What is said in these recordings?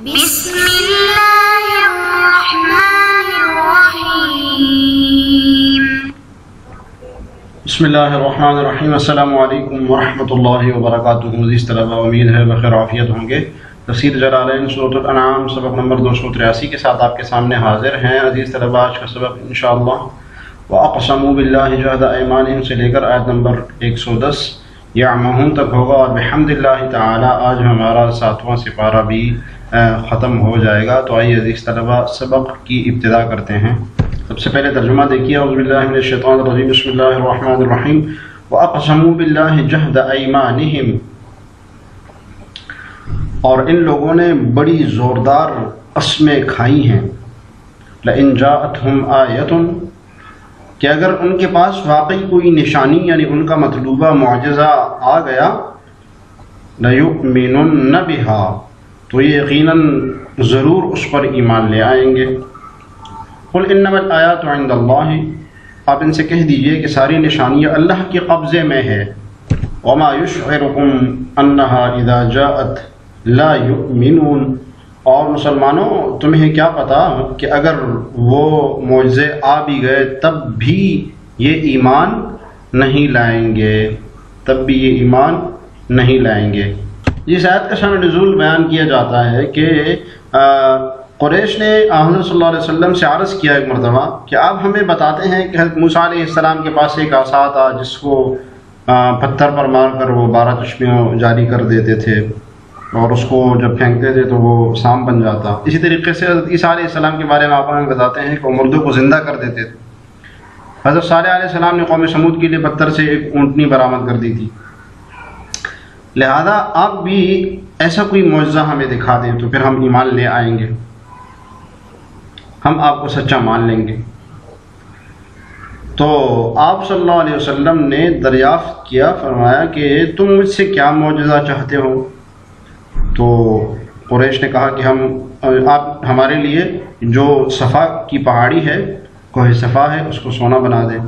بسم اللہ الرحمن الرحیم۔ بسم اللہ الرحمن الرحیم۔ السلام علیکم ورحمۃ اللہ وبرکاتہ۔ عزیز طلبہ، امید ہے بخیر عافیت ہوں گے۔ تفسیر جلالین سورۃ الانعام سبق نمبر 283 کے ساتھ آپ کے سامنے حاضر ہیں۔ عزیز طلبہ، آج کا سبق انشاءاللہ وَأَقْسَمُوا بِاللَّهِ جَهْدَ أَيْمَانِهِمْ سے لے کر آیت نمبر 110 یعمہون تک ہوگا، اور بحمد اللہ تعالی آج ہمارا 7واں سپارہ بھی ختم ہو جائے گا۔ تو آئیے عزیز طلبہ سبق کی ابتدا کرتے ہیں۔ سب سے پہلے ترجمہ دیکھیے۔ اعوذ باللہ من الشیطان الرجیم، بسم اللہ الرحمن الرحیم۔ وَأَقْسَمُوا بِاللَّهِ جَهْدَ أَيْمَانِهِمْ، اور ان لوگوں نے بڑی زوردار قسمیں کھائی ہیں۔ لَإِنْ جَاءَتْهُمْ آیَةٌ، کہ اگر ان کے پاس واقعی کوئی نشانی یعنی ان کا مطلوبہ معجزہ آ گیا، لَيُؤْمِنُنَّ بِهَا، تو یہ یقیناً ضرور اس پر ایمان لے آئیں گے۔ قُلْ إِنَّمَا الْآيَاتُ عِنْدَ اللَّهِ، آپ ان سے کہہ دیجئے کہ ساری نشانیاں اللہ کے قبضے میں ہے۔ وَمَا يُشْعِرُكُمْ أَنَّهَا إِذَا جَاءَتْ لَا يُؤْمِنُونَ، اور مسلمانوں تمہیں کیا پتا کہ اگر وہ معجزے آ بھی گئے تب بھی یہ ایمان نہیں لائیں گے، اس آیت کا شان نزول بیان کیا جاتا ہے کہ قریش نے حضرت صلی اللہ علیہ وسلم سے عرض کیا ایک مرتبہ کہ آپ ہمیں بتاتے ہیں کہ حضرت موسیٰ علیہ السلام کے پاس ایک عصا تھا جس کو پتھر پر مار کر وہ 12 چشمیاں جاری کر دیتے تھے، اور اس کو جب پھینکتے تھے تو وہ سام بن جاتا۔ اسی طریقے سے حضرت عیسیٰ علیہ السلام کے بارے میں آپ ہمیں بتاتے ہیں کہ وہ مردوں کو زندہ کر دیتے تھے۔ حضرت صالح علیہ السلام نے قوم سمود کے لیے پتھر سے ایک اونٹنی برآمد کر دی تھی۔ لہذا آپ بھی ایسا کوئی معجزہ ہمیں دکھا دیں تو پھر ہم ایمان لے آئیں گے، ہم آپ کو سچا مان لیں گے۔ تو آپ صلی اللہ علیہ وسلم نے دریافت کیا، فرمایا کہ تم مجھ سے کیا معجزہ چاہتے ہو؟ تو قریش نے کہا کہ آپ ہمارے لیے جو صفا کی پہاڑی ہے، کوہ صفا ہے، اس کو سونا بنا دیں۔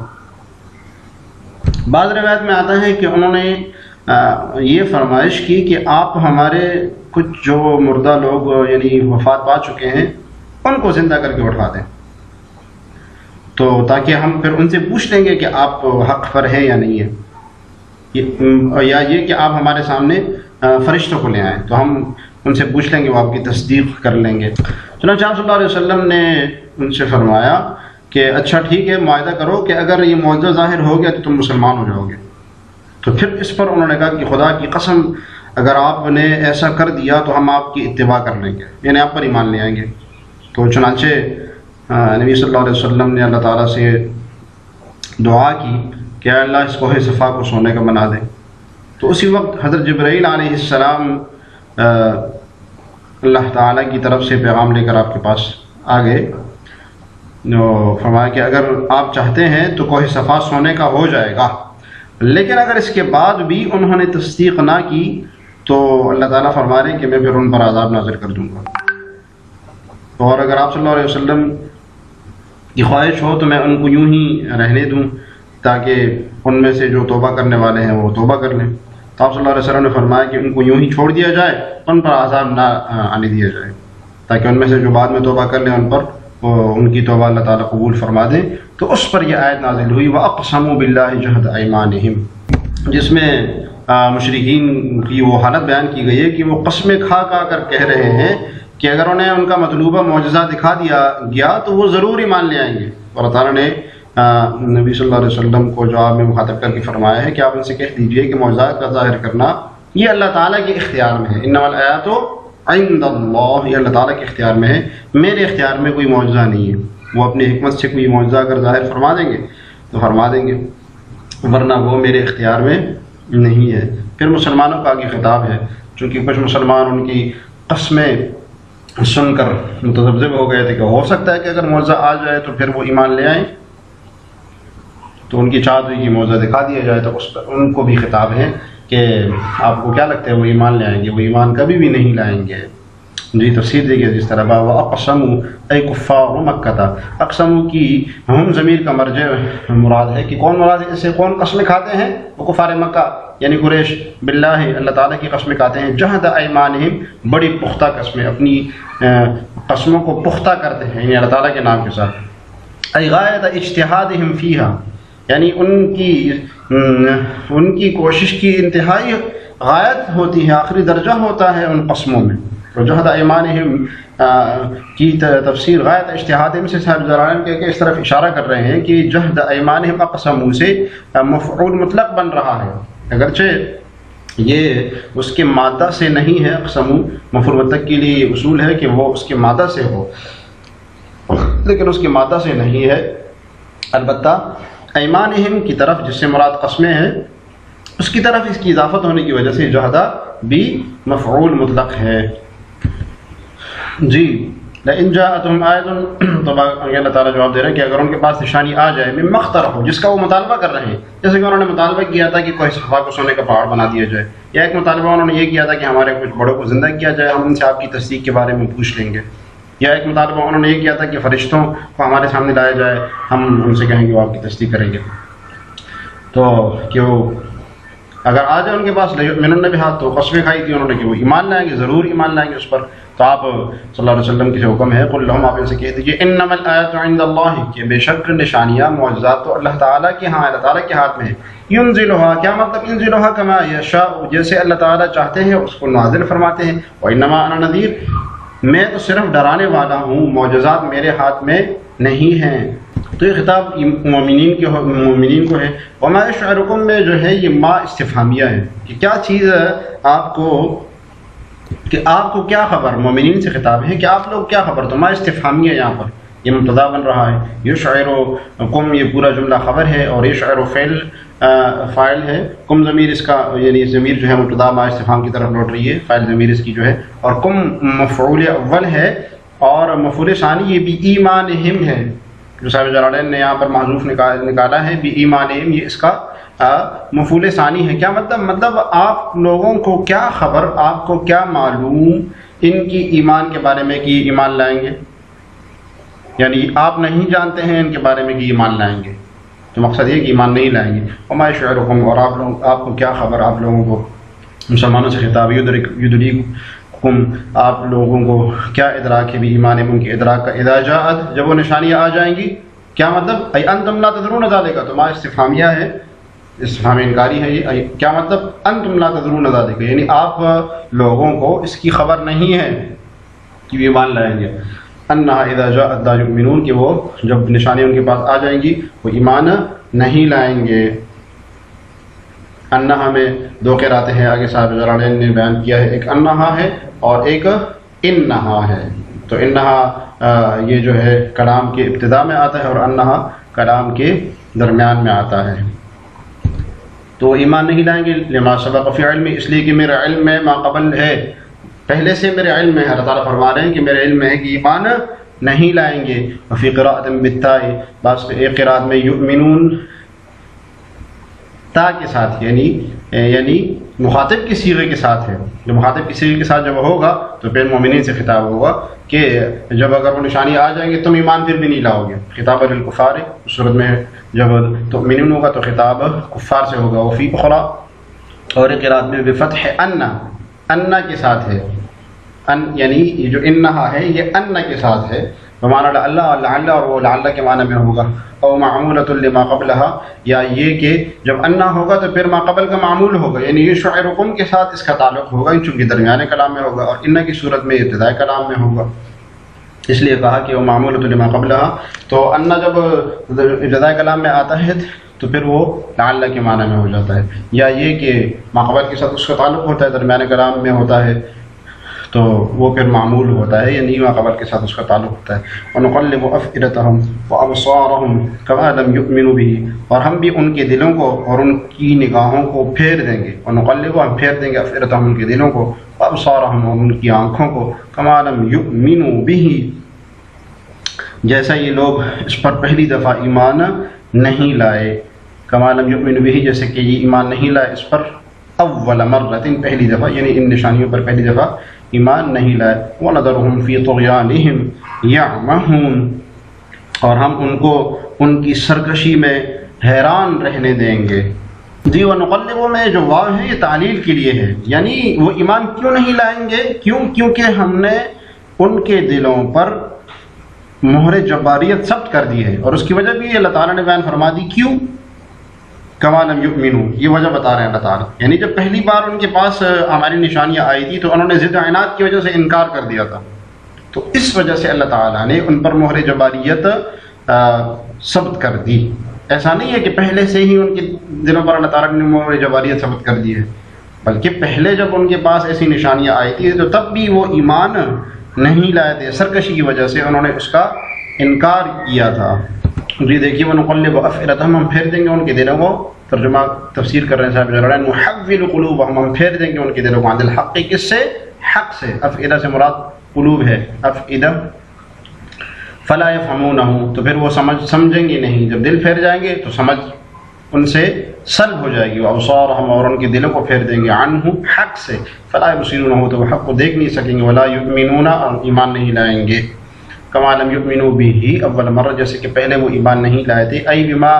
بعض روایت میں آتا ہے کہ انہوں نے یہ فرمائش کی کہ آپ ہمارے کچھ جو مردہ لوگ یعنی وفات پا چکے ہیں ان کو زندہ کر کے اٹھا دیں، تو تاکہ ہم پھر ان سے پوچھ لیں گے کہ آپ حق پر ہیں یا نہیں ہیں، یا یہ کہ آپ ہمارے سامنے فرشتوں کو لے آئیں تو ہم ان سے پوچھ لیں گے، وہ آپ کی تصدیق کر لیں گے۔ چنانچہ آپ صلی اللہ علیہ وسلم نے ان سے فرمایا کہ اچھا ٹھیک ہے، معاہدہ کرو کہ اگر یہ معجزہ ظاہر ہو گیا تو تم مسلمان ہو جاؤ گے۔ تو پھر اس پر انہوں نے کہا کہ خدا کی قسم اگر آپ نے ایسا کر دیا تو ہم آپ کی اتباع کر لیں گے، یعنی آپ پر ایمان لے آئیں گے۔ تو چنانچہ نبی صلی اللہ علیہ وسلم نے اللہ تعالیٰ سے دعا کی کہ اے اللہ اس کوہ صفا کو سونے کا بنا دے۔ تو اسی وقت حضرت جبرائیل علیہ السلام اللہ تعالیٰ کی طرف سے پیغام لے کر آپ کے پاس آ گئے، فرمایا کہ اگر آپ چاہتے ہیں تو کوہ صفا سونے کا ہو جائے گا، لیکن اگر اس کے بعد بھی انہوں نے تصدیق نہ کی تو اللہ تعالیٰ فرما رہے کہ میں پھر ان پر عذاب نازل کر دوں گا۔ اور اگر آپ صلی اللہ علیہ وسلم کی خواہش ہو تو میں ان کو یوں ہی رہنے دوں تاکہ ان میں سے جو توبہ کرنے والے ہیں وہ توبہ کر لیں۔ تو آپ صلی اللہ علیہ وسلم نے فرمایا کہ ان کو یوں ہی چھوڑ دیا جائے، ان پر عذاب نہ آنے دیا جائے، تاکہ ان میں سے جو بعد میں توبہ کر لیں ان پر ان کی توبہ اللہ تعالیٰ قبول فرما دیں۔ تو اس پر یہ آیت نازل ہوئی وَأَقْسَمُوا بِاللَّهِ جَهْدَ أَيْمَانِهِمْ، جس میں مشرکین کی وہ حالت بیان کی گئی ہے کہ وہ قسمیں کھا کر کہہ رہے ہیں کہ اگر انہیں ان کا مطلوبہ معجزہ دکھا دیا گیا تو وہ ضرور ایمان لے آئیں گے۔ اور تعالیٰ نے نبی صلی اللہ علیہ وسلم کو جواب میں مخاطب کر کے فرمایا ہے کہ آپ ان سے کہہ دیجئے کہ معجزات کا ظاہر کرنا یہ اللہ تعالیٰ کے اختیار میں ہے۔ انما الآیات عند اللہ، یہ اللہ تعالیٰ کے اختیار میں ہے، میرے اختیار میں کوئی معجزہ نہیں ہے۔ وہ اپنی حکمت سے کوئی معجزہ اگر ظاہر فرما دیں گے تو فرما دیں گے، ورنہ وہ میرے اختیار میں نہیں ہے۔ پھر مسلمانوں کا آگے خطاب ہے، چونکہ کچھ مسلمان ان کی قسمیں سن کر متذبذب ہو گئے تھے کہ ہو سکتا ہے کہ اگر معجزہ آ جائے تو پھر وہ ایمان لے آئیں، تو ان کی چاہت ہوئی کہ معجزہ دکھا دیا جائے، تو اس پر ان کو بھی خطاب ہے کہ آپ کو کیا لگتا ہے وہ ایمان لے آئیں گے؟ وہ ایمان کبھی بھی نہیں لائیں گے۔ جی تفسیر دیکھیے جس طرح وَأَقْسَمُوا اَيْ كُفَّارُ مَكَّةَ، اقسموا کی ہم ضمیر کا مرجع مراد ہے کہ کون مراد ہے، اس سے کون قسمیں کھاتے ہیں؟ وہ کفار مکہ۔ یعنی قریش باللہ اللہ تعالیٰ کی قسمیں کھاتے ہیں، جہد ایمانہم بڑی پختہ قسمیں، اپنی قسموں کو پختہ کرتے ہیں یعنی اللہ تعالیٰ کے نام کے ساتھ، ای غایت اجتہادہم فیہا یعنی ان کی کوشش کی انتہائی غایت ہوتی ہے، آخری درجہ ہوتا ہے ان قسموں میں. تو جہد ایمانہم کی تفسیر غایت اجتہادہم سے صاحب جلالین کے اس طرف اشارہ کر رہے ہیں کہ جہد ایمانہم اقسموا سے مفعول مطلق بن رہا ہے، اگرچہ یہ اس کے مادہ سے نہیں ہے. اقسموا مفعول مطلق کے لیے یہ اصول ہے کہ وہ اس کے مادہ سے ہو، لیکن اس کے مادہ سے نہیں ہے. البتہ ایمانہم کی طرف جس سے مراد قسمیں ہیں اس کی طرف اس کی اضافت ہونے کی وجہ سے جہدہ بھی مفعول مطلق ہے. جی لئن جاءتهم آیۃ، تو اللہ تعالیٰ جواب دے رہے ہیں کہ اگر ان کے پاس نشانی آ جائے مما اقترحوا، جس کا وہ مطالبہ کر رہے ہیں، جیسے کہ انہوں نے مطالبہ کیا تھا کہ کوہ صفا کو سونے کا پہاڑ بنا دیا جائے، یا ایک مطالبہ انہوں نے یہ کیا تھا کہ ہمارے کچھ بڑوں کو زندہ کیا جائے، ہم ان سے آپ کی تصدیق کے بارے میں پوچھ لیں گے، یا ایک مطالبہ انہوں نے یہ کیا تھا کہ فرشتوں کو ہمارے سامنے لایا جائے، ہم ان سے کہیں گے وہ آپ کی تصدیق کریں گے. تو کہ وہ اگر آ جائے ان کے پاس لَيُؤْمِنُنَّ بِهَا، تو قسمیں کھائی تھی انہوں نے کہ وہ ایمان لائیں گے، ضرور ایمان لائیں گے اس پر. تو آپ صلی اللہ علیہ وسلم کے حکم ہے قُلْ لَهُمْ، آپ ان سے کہہ دیجیے اِنَّمَا الْآيَاتُ عِندَ اللَّهِ، کہ بے شک نشانیاں معجزات تو اللہ تعالیٰ کے ہاں، اللہ تعالیٰ کے ہاتھ میں ہے. يُنزِلُهَا، کیا مطلب ينزلها كما يشاء، جیسے اللہ تعالیٰ چاہتے ہیں اس کو نازل فرماتے ہیں. وَإِنَّمَا أَنَا نَذِيرٌ، میں تو صرف ڈرانے والا ہوں، معجزات میرے ہاتھ میں نہیں ہیں. تو یہ خطاب مومنین کو ہے. وما یشعرکم میں جو ہے یہ ما استفہامیہ ہے کہ کیا چیز آپ کو، کہ آپ کو کیا خبر، مومنین سے خطاب ہے کہ آپ لوگ کیا خبر. تو ما استفہامیہ یہاں پر یہ مبتدا بن رہا ہے. یشعرکم یہ پورا جملہ خبر ہے اور یشعر فاعل ہے. کم ضمیر اس کا یعنی ضمیر جو ہے مبتدا ما استفہام کی طرف لوٹ رہی ہے، فاعل ضمیر اس کی جو ہے، اور کم مفعول اول ہے اور مفعول ثانی یہ بھی ایمانہم ہے جو صاحب جلالین نے یہاں پر محذوف نکالا ہے. بھی ایمانہم یہ اس کا مفعول ثانی ہے. کیا مطلب آپ لوگوں کو کیا خبر، آپ کو کیا معلوم ان کی ایمان کے بارے میں کہ ایمان لائیں گے، یعنی آپ نہیں جانتے ہیں ان کے بارے میں کہ ایمان لائیں گے. تو مقصد یہ کہ ایمان نہیں لائیں گے. وما یشعرکم، اور آپ کو کیا خبر، آپ لوگوں کو مسلمانوں سے خطاب. یدرککم، آپ لوگوں کو کیا ادراک ہے بھی ایمان ان کے ادراک کا. اذا جاءت، جب وہ نشانیاں آ جائیں گی. کیا مطلب ای انتم لا تدرون ذالک، تو ما استفہامیہ ہے، استفہام انکاری ہے. یہ کیا مطلب انتم لا تدرون ذالک، یعنی آپ لوگوں کو اس کی خبر نہیں ہے کہ وہ ایمان لائیں گے. انہا اذا جاءت لا یؤمنون، کہ وہ جب نشانی ان کے پاس آ جائیں گی وہ ایمان نہیں لائیں گے. انہا میں دو قراتیں ہیں، آگے صاحب جلالین نے بیان کیا ہے، ایک انہا ہے اور ایک انہا ہے. تو انہا یہ جو ہے کلام کے ابتدا میں آتا ہے اور انہا کلام کے درمیان میں آتا ہے. تو ایمان نہیں لائیں گے لما سبق فی علم، اس لیے کہ میرے علم میں ما قبل ہے، پہلے سے میرے علم میں ہے. اللہ تعالیٰ فرما رہے ہیں کہ میرے علم میں ہے کہ ایمان نہیں لائیں گے. وفی قراءۃ بالتاء، بعض ایک قراءت میں یؤمنون تا کے ساتھ، یعنی مخاطب کی صیغے کے ساتھ ہے. جو مخاطب کی صیغے کے ساتھ جب ہوگا تو پھر مومنین سے خطاب ہوگا کہ جب اگر وہ نشانی آ جائیں گے تم ایمان پھر بھی نہیں لاؤ گے. خطاب للکفار، اس صورت میں جب تؤمنون ہوگا تو خطاب کفار سے ہوگا. وفی اخرى، اور ایک قراءت میں بفتح انا کے ساتھ ہے، یعنی یہ جو انہا ہے یہ انا کے ساتھ ہے. بمعنی اللہ لعل، اور وہ لعل کے معنی میں ہوگا. او معمولۃ لما قبلها، یا یہ کہ جب انا ہوگا تو پھر ما قبل کا معمول ہوگا، یعنی یہ شعرکم کے ساتھ اس کا تعلق ہوگا چونکہ درمیانے کلام میں ہوگا، اور انا کی صورت میں ابتدائی کلام میں ہوگا. اس لیے کہا کہ وہ معمولۃ لما قبلها. تو انا جب ابتدائی کلام میں آتا ہے تو پھر وہ لعل کے معنی میں ہو جاتا ہے، یا یہ کہ ما قبل کے ساتھ اس کا تعلق ہوتا ہے، درمیان کلام میں ہوتا ہے تو وہ پھر معمول ہوتا ہے، یعنی ما قبل کے ساتھ اس کا تعلق ہوتا ہے. وَنُقَلِّبُ أَفْئِدَتَهُمْ وَأَبْصَارَهُمْ كَمَا لَمْ يُؤْمِنُوا بِهِ، اور ہم بھی ان کے دلوں کو اور ان کی نگاہوں کو پھیر دیں گے. وَنُقَلِّبُ، ہم پھیر دیں گے أَفْئِدَتَهُمْ ان کے دلوں کو، وَأَبْصَارَهُمْ اور ان کی آنکھوں کو، كَمَا لَمْ يُؤْمِنُوا بِهِ جیسا یہ لوگ اس پر پہلی دفعہ ایمان نہیں لائے. كَمَا لَمْ يُؤْمِنُوا بِهِ جیسے کہ یہ ایمان نہیں لائے اس پر اول مرۃ پہلی دفعہ، یعنی ان نشانیوں پر پہلی دفعہ ایمان نہیں لائے. وَنَذَرُهُمْ فِي طُغْيَانِهِمْ يَعْمَهُونَ، اور ہم ان کو ان کی سرکشی میں حیران رہنے دیں گے. جی ونقلب میں جو واو ہے یہ تعلیل کے لیے ہے، یعنی وہ ایمان کیوں نہیں لائیں گے؟ کیونکہ ہم نے ان کے دلوں پر مہر جباریت ثبت کر دی ہے، اور اس کی وجہ بھی اللہ تعالیٰ نے بیان فرما دی۔ کیوں؟ کما لم یؤمنوا، یہ وجہ بتا رہے ہیں اللہ تعالیٰ، یعنی جب پہلی بار ان کے پاس ہماری نشانیاں آئی تھی تو انہوں نے ضد عناد کی وجہ سے انکار کر دیا تھا، تو اس وجہ سے اللہ تعالیٰ نے ان پر مہر جباریت ثبت کر دی۔ ایسا نہیں ہے کہ پہلے سے ہی ان کے دلوں پر اللہ تعالیٰ نے مہر جباریت ثبت کر دی ہے، بلکہ پہلے جب ان کے پاس ایسی نشانیاں آئی تھی تو تب بھی وہ ایمان نہیں لائے تھے، سرکشی کی وجہ سے انہوں نے اس کا انکار کیا تھا۔ جی دیکھیے ونقلب افئدتہم، ہم پھیر دیں گے ان کے دلوں کو، ترجمہ تفسیر کر رہے ہیں صاحب جلالین، نحول قلوبہم، ہم پھیر دیں گے ان کے دلوں کو، عن الحق، کس سے؟ حق سے۔ افئدہ سے مراد قلوب ہے، افئدہ، فلا یفہمونہ، تو پھر وہ سمجھیں گے نہیں، جب دل پھیر جائیں گے تو سمجھ ان سے سلب ہو جائے گی، وابصارہم، اور ان کے دلوں کو پھیر دیں گے، عنہ، حق سے، فلا یبصرونہ، تو وہ حق کو دیکھ نہیں سکیں گے، ولا یؤمنون، اور ایمان نہیں لائیں گے، کما لم یؤمنوا بہ اول مرہ، جیسے کہ پہلے وہ ایمان نہیں لائے تھے، ای بما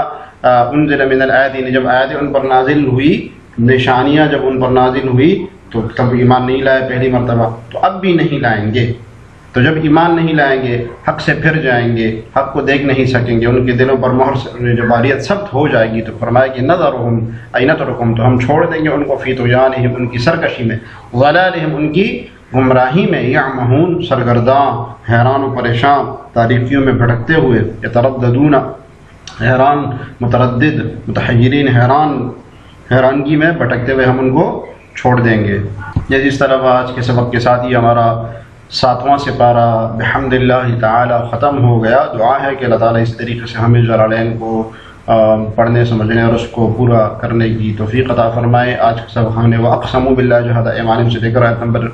انزل من الآیات، جب آیتیں ان پر نازل ہوئی، نشانیاں جب ان پر نازل ہوئی تو تب ایمان نہیں لائے پہلی مرتبہ، تو اب بھی نہیں لائیں گے۔ تو جب ایمان نہیں لائیں گے، حق سے پھر جائیں گے، حق کو دیکھ نہیں سکیں گے، ان کے دلوں پر مہر جباریت ثبت ہو جائے گی، تو فرمایا کہ نذرہم ای نترکہم، تو ہم چھوڑ دیں گے ان کو، فی طغیانہم، ان کی سرکشی میں، ضلالہم، ان کی گمراہی میں، یعمہون، سرگرداں، حیران و پریشان، تاریکیوں میں بھٹکتے ہوئے، یترددون، حیران، متردد، متحیرین، حیرانگی میں بھٹکتے ہوئے ہم ان کو چھوڑ دیں گے۔ یہ جس طرح آج کے سبق کے ساتھ ہی ہمارا 7واں سپارہ بحمد اللہ تعالی ختم ہو گیا۔ دعا ہے کہ اللہ تعالیٰ اس طریقے سے ہمیں جلالین کو پڑھنے سمجھنے اور اس کو پورا کرنے کی توفیق عطا فرمائے۔ آج کا سبق ہم نے وَأَقْسَمُوا بِاللَّهِ جَهْدَ أَيْمَانِهِمْ سے لے کر آیت نمبر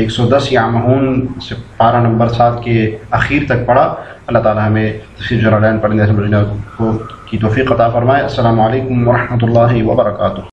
110 یعمہون سے پارہ نمبر 7 کے اخیر تک پڑھا۔ اللہ تعالیٰ ہمیں تفسیر جلالین پڑھنے سمجھنے کی توفیق عطا فرمائے۔ السلام علیکم ورحمۃ اللہ وبرکاتہ۔